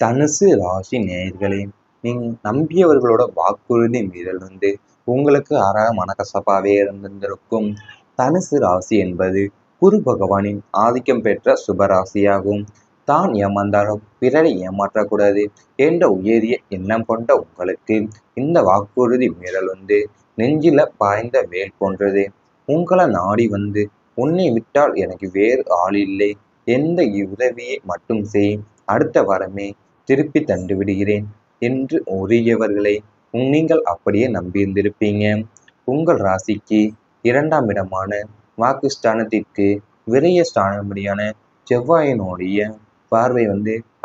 தனுசு ராசி நேயர்களே, நீங்க நம்பியவர்களோட வாக்குறுதி மீறல் உங்களுக்கு மனக்கசப்பாவே இருந்திருக்கும். தனுசு ராசி என்பது குரு பகவானின் ஆதிக்கம் பெற்ற சுபராசியாகும். தான் ஏமாந்தாலும் பிறரை ஏமாற்றக்கூடாது என்ற உயரிய எண்ணம் கொண்ட உங்களுக்கு இந்த வாக்குறுதி மீறல் நெஞ்சில பாய்ந்த வேல் போன்றது. உங்களை நாடி உன்னை விட்டால் எனக்கு வேறு ஆள் இல்லை, எந்த உதவியை மட்டும் செய், அடுத்த வாரமே திருப்பி தந்து விடுகிறேன் என்று உரியவர்களை நீங்கள் அப்படியே நம்பியிருந்திருப்பீங்க. உங்கள் ராசிக்கு 2ஆம் இடமான வாக்குஸ்தானத்திற்கு விரய ஸ்தானபடியான செவ்வாயினுடைய பார்வை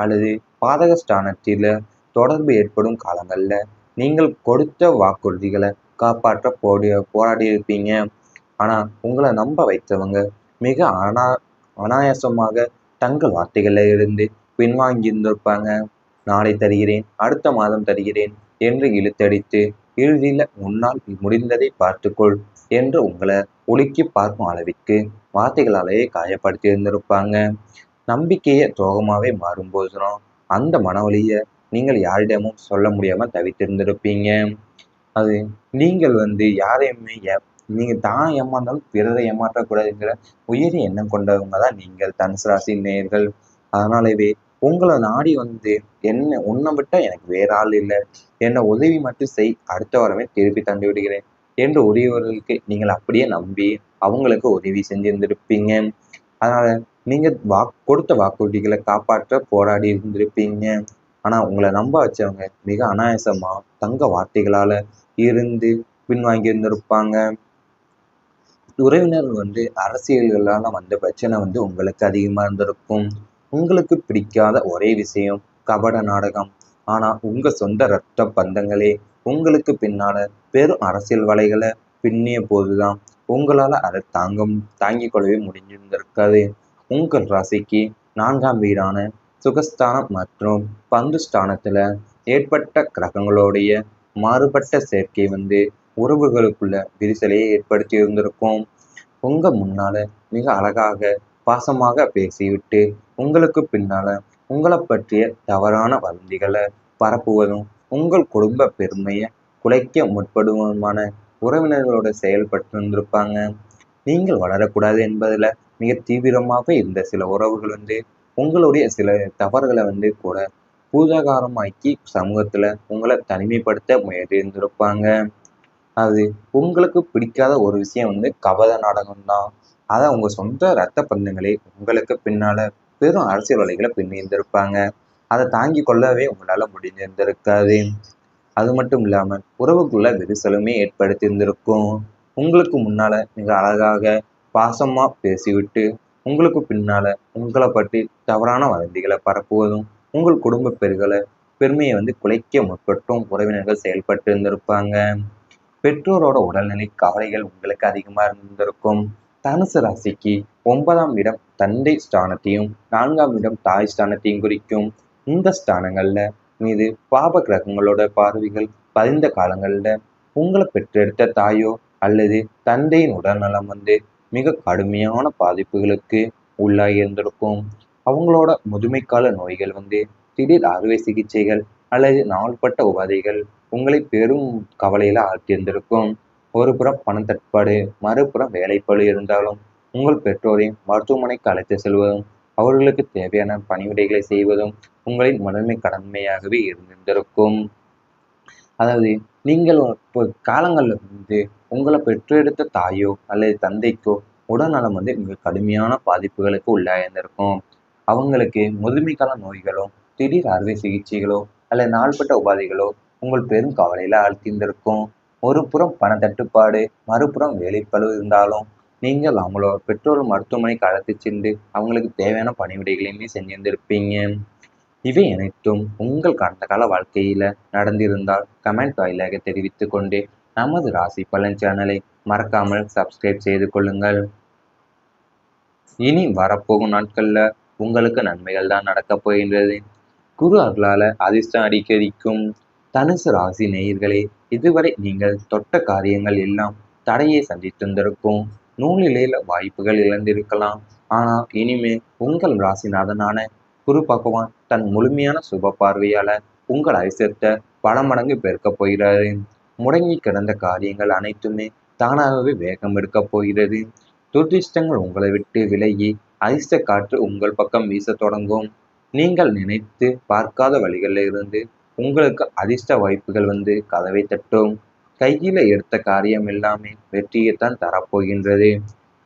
அல்லது பாதகஸ்தானத்தில் தொடர்பு ஏற்படும் காலங்கள்ல நீங்கள் கொடுத்த வாக்குறுதிகளை காப்பாற்ற போராடி இருப்பீங்க. ஆனா உங்களை நம்ப வைத்தவங்க மிக அனாயாசமாக தங்கள் வார்த்தைகளில் இருந்து பின்வாங்கியிருந்திருப்பாங்க. நாளை தருகிறேன், அடுத்த மாதம் தருகிறேன் என்று இழுத்தடித்து இறுதியில் உன்னால் முடிந்ததை பார்த்துக்கொள் என்று உங்களை உலுக்கி பார்க்கும் அளவிற்கு வார்த்தைகளாலேயே காயப்படுத்தி இருந்திருப்பாங்க. நம்பிக்கையை துரோகமாகவே மாறும்போதுதான் அந்த மனவழியை நீங்கள் யாரிடமும் சொல்ல முடியாம தவித்திருந்திருப்பீங்க. அது நீங்கள் யாரையுமே நீங்க தான் ஏமாந்தாலும் பிறரை ஏமாற்றக்கூடாதுங்கிற உயரிய எண்ணம் கொண்டவங்க தான் நீங்கள் தனுசு ராசி நேயர்கள். அதனாலவே உங்களை நாடி என்ன உன்னை விட்டா எனக்கு வேற ஆள் இல்லை, என்னை உதவி மட்டும் செய், அடுத்த வாரமே திருப்பி தந்து விடுகிறேன் என்று உரியவர்களுக்கு நீங்கள் அப்படியே நம்பி அவங்களுக்கு உதவி செஞ்சிருந்திருப்பீங்க. அதனால நீங்க கொடுத்த வாக்குறுதிகளை காப்பாற்ற போராடி இருந்திருப்பீங்க. ஆனா உங்களை நம்ப வச்சவங்க மிக அனாயாசமா தங்க வார்த்தைகளால இருந்து பின்வாங்கி இருந்திருப்பாங்க. உறவினர்கள் அரசியல்களால வந்த பிரச்சனை உங்களுக்கு அதிகமா இருந்திருக்கும். உங்களுக்கு பிடிக்காத ஒரே விஷயம் கபட நாடகம். ஆனா உங்க சொந்த இரத்த பந்தங்களே உங்களுக்கு பின்னால பெரும் அரசியல் வலைகளை பின்னிய போதுதான் உங்களால அதை தாங்கிக் கொள்ளவே முடிஞ்சிருந்திருக்காது. உங்கள் ராசிக்கு 4ஆம் வீடான சுகஸ்தானம் மற்றும் பந்து ஸ்தானத்துல ஏற்பட்ட கிரகங்களுடைய மாறுபட்ட சேர்க்கை உறவுகளுக்குள்ள விரிசலையே ஏற்படுத்தி இருந்திருக்கும். உங்க முன்னால மிக அழகாக பாசமாக பேசிவிட்டு உங்களுக்கு பின்னால உங்களை பற்றிய தவறான வதந்திகளை பரப்புவதும் உங்கள் குடும்ப பெருமையை குலைக்க முற்படுவதுமான உறவினர்களோட செயல்பட்டு இருந்திருப்பாங்க. நீங்கள் வளரக்கூடாது என்பதில் மிக தீவிரமாக இருந்த சில உறவுகள் உங்களுடைய சில தவறுகளை கூட பூதாகாரமாக்கி சமூகத்துல உங்களை தனிமைப்படுத்த முயற்சி இருந்திருப்பாங்க. அது உங்களுக்கு பிடிக்காத ஒரு விஷயம் கபட நாடகம் தான். அதை உங்க சொந்த இரத்த பந்தங்களே உங்களுக்கு பின்னால பெரும் அரசியல்வாதிகளை பின்னிருந்திருப்பாங்க. அதை தாங்கி கொள்ளவே உங்களால முடிஞ்சிருந்திருக்காது. அது மட்டும் இல்லாமல் உறவுக்குள்ள விரிசலுமே ஏற்படுத்தியிருந்திருக்கும். உங்களுக்கு முன்னால மிக அழகாக பாசமா பேசிவிட்டு உங்களுக்கு பின்னால உங்களை பற்றி தவறான வதந்திகளை பரப்புவதும் உங்கள் குடும்ப பெருமையை குலைக்க முற்பட்டும் உறவினர்கள் செயல்பட்டு இருந்திருப்பாங்க. பெற்றோரோட உடல்நிலை கவலைகள் உங்களுக்கு அதிகமா இருந்திருக்கும். தனுசு ராசிக்கு 9ஆம் இடம் தந்தை ஸ்தானத்தையும் 4ஆம் இடம் தாய் ஸ்தானத்தையும் குறிக்கும். இந்த ஸ்தானங்கள்ல மீது பாப கிரகங்களோட பார்வைகள் பதிந்த காலங்கள்ல உங்களை பெற்றெடுத்த தாயோ அல்லது தந்தையின் உடல்நலம் மிக கடுமையான பாதிப்புகளுக்கு உள்ளாகி இருந்திருக்கும். அவங்களோட முதுமைக்கால நோய்கள் திடீர் அறுவை சிகிச்சைகள் அல்லது நாள்பட்ட உபாதைகள் உங்களை பெரும் கவலையில ஆழ்த்தியிருந்திருக்கும். ஒரு புறம் பணம் தட்டுப்பாடு, மறுபுறம் வேலைப்பளு இருந்தாலும் உங்கள் பெற்றோரை மருத்துவமனைக்கு அழைத்து செல்வதும் அவர்களுக்கு தேவையான பணிவிடைகளை செய்வதும் உங்களின் முதன்மை கடமையாகவே இருந்திருக்கும். அதாவது நீங்கள் இப்போ காலங்களில் உங்களை பெற்றெடுத்த தாயோ அல்லது தந்தைக்கோ உடல்நலம் மிக கடுமையான பாதிப்புகளுக்கு உள்ளாயிருந்திருக்கும். அவங்களுக்கு முதுமைக்கால நோய்களோ திடீர் அறுவை சிகிச்சைகளோ அல்லது நாள்பட்ட உபாதைகளோ உங்கள் பெரும் கவலையில ஆழ்த்தியிருந்திருக்கும். ஒரு புறம் பண தட்டுப்பாடு, மறுபுறம் வேலைப்பளு இருந்தாலும் நீங்கள் அவங்களோட பெற்றோர் மருத்துவமனைக்கு அழைத்து சென்று அவங்களுக்கு தேவையான பணிவிடைகளையுமே செஞ்சிருந்திருப்பீங்க. இவை அனைத்தும் உங்கள் கடந்த கால வாழ்க்கையில நடந்திருந்தால் கமெண்ட் வாயிலாக தெரிவித்து கொண்டு நமது ராசி பலன் சேனலை மறக்காமல் சப்ஸ்கிரைப் செய்து கொள்ளுங்கள். இனி வரப்போகும் நாட்கள்ல உங்களுக்கு நன்மைகள் தான் நடக்கப் போகின்றது. குரு அருளால அதிர்ஷ்டம் அடிக்கடிக்கும். தனுசு ராசி நேயர்களே, இதுவரை நீங்கள் தொட்ட காரியங்கள் எல்லாம் தடையை சந்தித்திருந்திருக்கும். நூலிலேல வாய்ப்புகள் இழந்திருக்கலாம். ஆனால் இனிமே உங்கள் ராசிநாதனான குரு பகவான் தன் முழுமையான சுப பார்வையால உங்கள் ஐசியத்தை பல மடங்கு பெருக்கப் போகிறாரு. முடங்கி கிடந்த காரியங்கள் அனைத்துமே தானாகவே வேகம் எடுக்கப் போகிறது. துர்திஷ்டங்கள் உங்களை விட்டு விலகி அதிர்ஷ்ட காற்று உங்கள் பக்கம் வீசத் தொடங்கும். நீங்கள் நினைத்து பார்க்காத வழிகளில் இருந்து உங்களுக்கு அதிர்ஷ்ட வாய்ப்புகள் வந்து கதவை தட்டும். கையில எடுத்த காரியம் எல்லாமே வெற்றியைத்தான் தரப்போகின்றது.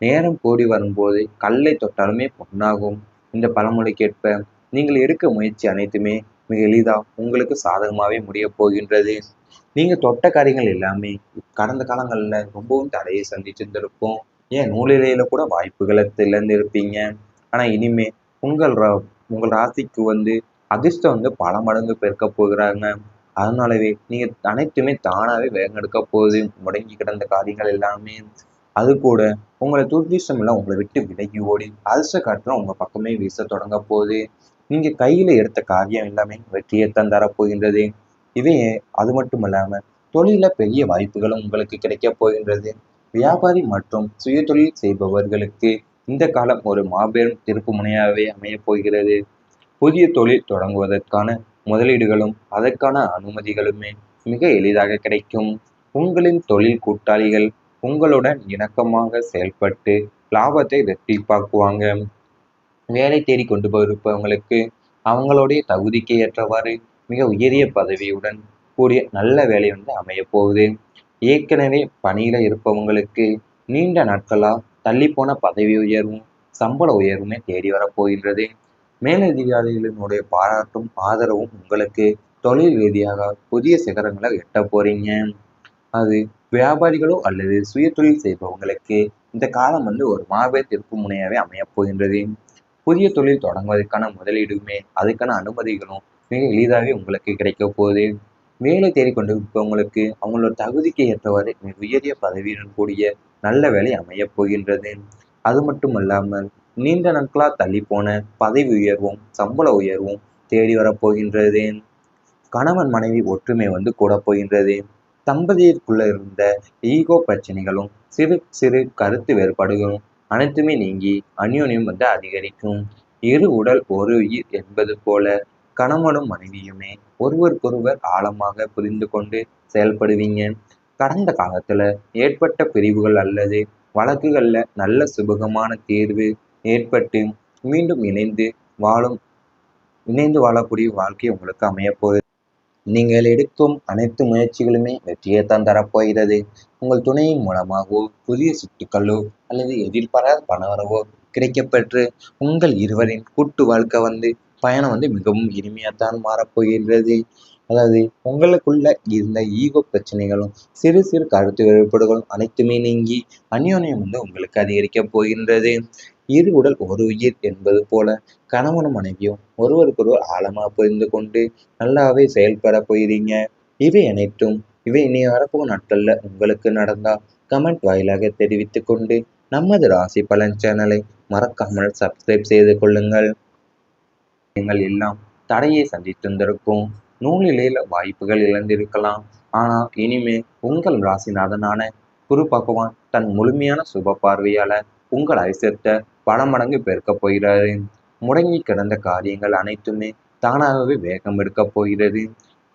நேரம் கூடி வரும்போது கல்லை தொட்டாலுமே பொன்னாகும். இந்த பழமொழிக்கேற்ப நீங்கள் எடுக்க முயற்சி அனைத்துமே மிக எளிதா உங்களுக்கு சாதகமாகவே முடியப் போகின்றது. நீங்க தொட்ட காரியங்கள் எல்லாமே கடந்த காலங்கள்ல ரொம்பவும் தடையை சந்திச்சிருந்திருக்கும். ஏன் நூலிழையில கூட வாய்ப்புகளை இழந்திருப்பீங்க. ஆனா இனிமே உங்கள் உங்கள் ராசிக்கு வந்து அதிர்ஷ்டம் வந்து பல மடங்கு பெருக்க போகிறாங்க. அதனாலவே நீங்க அனைத்துமே தானாவே வேகெடுக்க போகுது. முடங்கி கிடந்த காரியங்கள் எல்லாமே. அது கூட உங்களை துர்திஷ்டம் எல்லாம் உங்களை விட்டு விலகி ஓடி அதிர்ஷ்ட காற்று உங்க பக்கமே வீச தொடங்க போகுது. நீங்க கையில எடுத்த காரியம் எல்லாமே வெற்றியைத்தான் தரப்போகின்றது. இதே அது மட்டும் இல்லாம தொழில பெரிய வாய்ப்புகளும் உங்களுக்கு கிடைக்கப் போகின்றது. வியாபாரி மற்றும் சுய தொழில் செய்பவர்களுக்கு இந்த காலம் ஒரு மாபெரும் திருப்பு முனையாகவே அமையப் போகிறது. புதிய தொழில் தொடங்குவதற்கான முதலீடுகளும் அதற்கான அனுமதிகளுமே மிக எளிதாக கிடைக்கும். உங்களின் தொழில் கூட்டாளிகள் உங்களுடன் இணக்கமாக செயல்பட்டு லாபத்தை இரட்டிப்பாக்குவாங்க. வேலை தேடி கொண்டு போயிருப்பவங்களுக்கு அவங்களுடைய தகுதிக்கு ஏற்றவாறு மிக உயரிய பதவியுடன் கூடிய நல்ல வேலை வந்து அமையப் போகுது. ஏற்கனவே பணியில இருப்பவங்களுக்கு நீண்ட நாட்களா தள்ளிப்போன பதவி உயர்வும் சம்பள உயர்வுமே தேடி வரப்போகின்றது. மேலதிகாரிகளினுடைய பாராட்டும் ஆதரவும் உங்களுக்கு தொழில் ரீதியாக புதிய சிகரங்களை எட்ட போறீங்க. அது வியாபாரிகளோ அல்லது சுய தொழில் செய்பவங்களுக்கு இந்த காலம் வந்து ஒரு மாபெரும் திருப்பு முனையாவே அமையப் போகின்றது. புதிய தொழில் தொடங்குவதற்கான முதலீடுமே அதுக்கான அனுமதிகளும் மிக எளிதாகவே உங்களுக்கு கிடைக்க போகுது. வேலை தேடிக்கொண்டிருப்பவங்களுக்கு அவங்களோட தகுதிக்கு ஏற்றவாறு மிக உயரிய பதவியுடன் கூடிய நல்ல வேலை அமையப் போகின்றது. அது மட்டும் அல்லாமல் நீண்ட நாட்களா தள்ளி போன பதவி உயர்வும் சம்பள உயர்வும் தேடி வரப்போகின்றது. கணவன் மனைவி ஒற்றுமை வந்து கூட போகின்றது. தம்பதியருக்குள்ள இருந்த ஈகோ பிரச்சனைகளும் சிறு சிறு கருத்து வேறுபாடுகளும் அனைத்துமே நீங்கி அந்யோன்யம் வந்து அதிகரிக்கும். இரு உடல் ஒரு உயிர் என்பது போல கணவனும் மனைவியுமே ஒருவருக்கொருவர் ஆழமாக புரிந்து கொண்டு செயல்படுவீங்க. கடந்த காலத்துல ஏற்பட்ட பிரிவுகள் அல்லது வழக்குகள்ல நல்ல சுபகமான தீர்வு ஏற்பட்டு மீண்டும் இணைந்து வாழக்கூடிய வாழ்க்கை உங்களுக்கு அமையப்போகுது. நீங்கள் எடுக்கும் அனைத்து முயற்சிகளுமே வெற்றியைத்தான் தரப்போகிறது. உங்கள் துணையின் மூலமாகவோ புதிய சொத்துக்களோ அல்லது எதிர்பாராத பணவரவோ கிடைக்கப்பெற்று உங்கள் இருவரின் கூட்டு வாழ்க்கை வந்து பயணம் வந்து மிகவும் இனிமையாத்தான் மாறப்போகின்றது. அதாவது உங்களுக்குள்ள இருந்த ஈகோ பிரச்சனைகளும் சிறு சிறு கருத்து வேறுபாடுகளும் அனைத்துமே நீங்கி அந்யோன்யம் வந்து உங்களுக்கு அதிகரிக்கப் போகின்றது. இரு உடல் ஒரு உயிர் என்பது போல கணவனும் மனைவியும் ஒருவருக்கொருவர் ஆழமாக புரிந்து கொண்டு நல்லாவே செயல்பட போகிறீங்க. இவை இனி வரப்போகும் நாட்கள்ல உங்களுக்கு நடந்தா கமெண்ட் வாயிலாக தெரிவித்துக் கொண்டு நமது ராசி பலன் சேனலை மறக்காமல் சப்ஸ்கிரைப் செய்து கொள்ளுங்கள். நீங்கள் எல்லாம் தடையை சந்தித்திருந்திருக்கும். நூலிலேயே வாய்ப்புகள் இழந்திருக்கலாம். ஆனா இனிமே உங்கள் ராசிநாதனான குரு பகவான் தன் முழுமையான சுப பார்வையால உங்கள் ஐசியத்தை பல மடங்கு பெருக்கப் போகிறாரு. முடங்கி கிடந்த காரியங்கள் அனைத்துமே தானாகவே வேகம் எடுக்கப் போகிறது.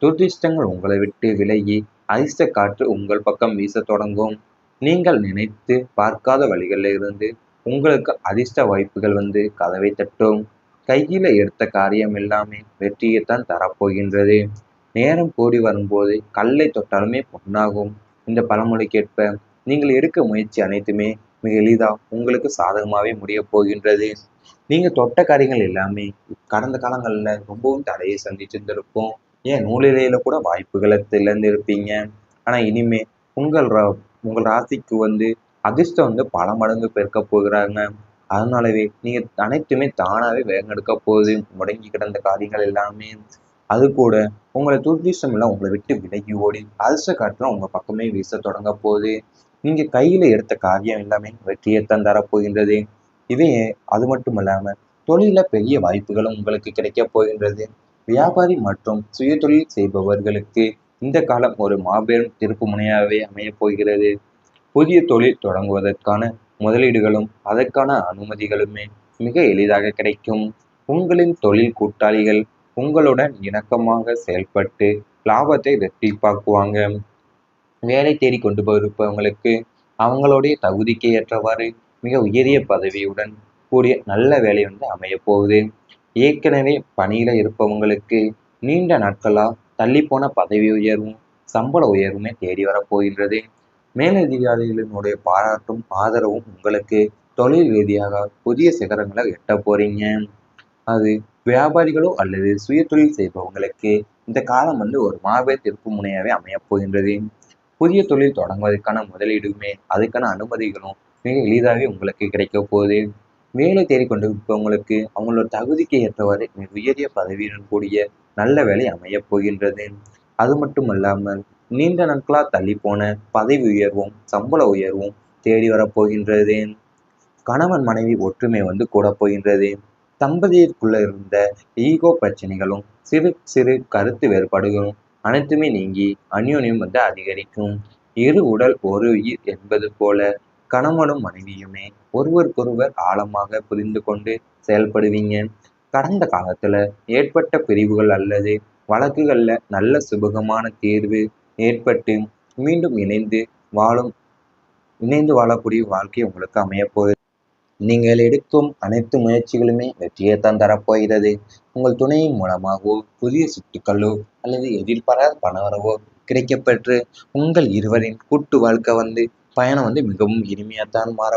துர்திஷ்டங்கள் உங்களை விட்டு விலகி அதிர்ஷ்ட காற்று உங்கள் பக்கம் வீசத் தொடங்கும். நீங்கள் நினைத்து பார்க்காத வழிகளில் இருந்து உங்களுக்கு அதிர்ஷ்ட வாய்ப்புகள் வந்து கதவை தட்டும். கையில எடுத்த காரியம் எல்லாமே வெற்றியைத்தான் தரப்போகின்றது. நேரம் கூடி வரும்போது கல்லை தொட்டாலுமே பொன்னாகும். இந்த பழமொழிக்கேற்ப நீங்கள் எடுக்க முயற்சி அனைத்துமே மிக எளிதா உங்களுக்கு சாதகமாகவே முடியப் போகின்றது. நீங்க தொட்ட காரியங்கள் எல்லாமே கடந்த காலங்கள்ல ரொம்பவும் தடையை சந்திச்சிருந்திருக்கும். ஏன் நூலிழையில கூட வாய்ப்புகளை இழந்திருப்பீங்க. ஆனா இனிமே உங்கள் ராசிக்கு வந்து அதிர்ஷ்டம் வந்து பல மடங்கு பெருக்க போகிறாங்க. அதனாலவே நீங்க அனைத்துமே தானாவே வேகெடுக்க போகுது. முடங்கி கிடந்த காரியங்கள் எல்லாமே. அது கூட உங்களை துர்திஷ்டம் எல்லாம் உங்களை விட்டு விலகி ஓடி அதிர்ஷ்ட காற்று உங்க பக்கமே வீச தொடங்க போகுது. நீங்க கையில எடுத்த காரியம் எல்லாமே வெற்றியைத்தான் தரப்போகின்றது. இதே அது மட்டும் இல்லாம தொழில பெரிய வாய்ப்புகளும் உங்களுக்கு கிடைக்கப் போகின்றது. வியாபாரி மற்றும் சுய தொழில் செய்பவர்களுக்கு இந்த காலம் ஒரு மாபெரும் திருப்பு முனையாகவே அமையப் போகிறது. புதிய தொழில் தொடங்குவதற்கான முதலீடுகளும் அதற்கான அனுமதிகளுமே மிக எளிதாக கிடைக்கும். உங்களின் தொழில் கூட்டாளிகள் உங்களுடன் இணக்கமாக செயல்பட்டு லாபத்தை இரட்டிப்பாக்குவாங்க. வேலை தேடி கொண்டு போயிருப்பவங்களுக்கு அவங்களுடைய தகுதிக்கு ஏற்றவாறு மிக உயரிய பதவியுடன் கூடிய நல்ல வேலை அமையப் போகுது. ஏற்கனவே பணியில இருப்பவங்களுக்கு நீண்ட நாட்களா தள்ளிப்போன பதவி உயர்வும் சம்பள உயர்வுமே தேடி வரப்போகின்றது. மேலதிகாரிகளினுடைய பாராட்டும் ஆதரவும் உங்களுக்கு தொழில் ரீதியாக புதிய சிகரங்களை எட்ட போறீங்க. அது வியாபாரிகளோ அல்லது சுய தொழில் செய்பவங்களுக்கு இந்த காலம் ஒரு மாபெரும் திருப்பு முனையாவே அமையப் போகின்றது. புதிய தொழில் தொடங்குவதற்கான முதலீடுமே அதுக்கான அனுமதிகளும் மிக எளிதாகவே உங்களுக்கு கிடைக்க போகுது. வேலை தேடிக்கொண்டிருப்பவங்களுக்கு அவங்களோட தகுதிக்கு ஏற்றவாறு மிக உயரிய பதவியுடன் கூடிய நல்ல வேலை அமையப் போகின்றது. அது மட்டும் அல்லாமல் நீண்ட நாட்களா தள்ளி போன பதவி உயர்வும் சம்பள உயர்வும் தேடி வரப்போகின்றது. கணவன் மனைவி ஒற்றுமை கூட போகின்றது. தம்பதியருக்குள்ள இருந்த ஈகோ பிரச்சனைகளும் சிறு சிறு கருத்து வேறுபாடுகளும் அனைத்துமே நீங்கி அந்யோன்யம் அதிகரிக்கும். இரு உடல் ஒரு உயிர் என்பது போல கணவனும் மனைவியுமே ஒருவருக்கொருவர் ஆழமாக புரிந்து கொண்டு செயல்படுவீங்க. கடந்த காலத்துல ஏற்பட்ட பிரிவுகள் அல்லது வழக்குகள்ல நல்ல சுபகமான தீர்வு ஏற்பட்டு மீண்டும் இணைந்து வாழக்கூடிய வாழ்க்கை உங்களுக்கு அமையப் போகுது. நீங்கள் எடுக்கும் அனைத்து முயற்சிகளுமே வெற்றியைத்தான் தரப்போகிறது. உங்கள் துணையின் மூலமாகவோ புதிய சொத்துக்களோ அல்லது எதிர்பாராத பணவரவோ கிடைக்கப்பெற்று உங்கள் இருவரின் கூட்டு வாழ்க்கை பயணம் மிகவும் இனிமையாத்தான் மாற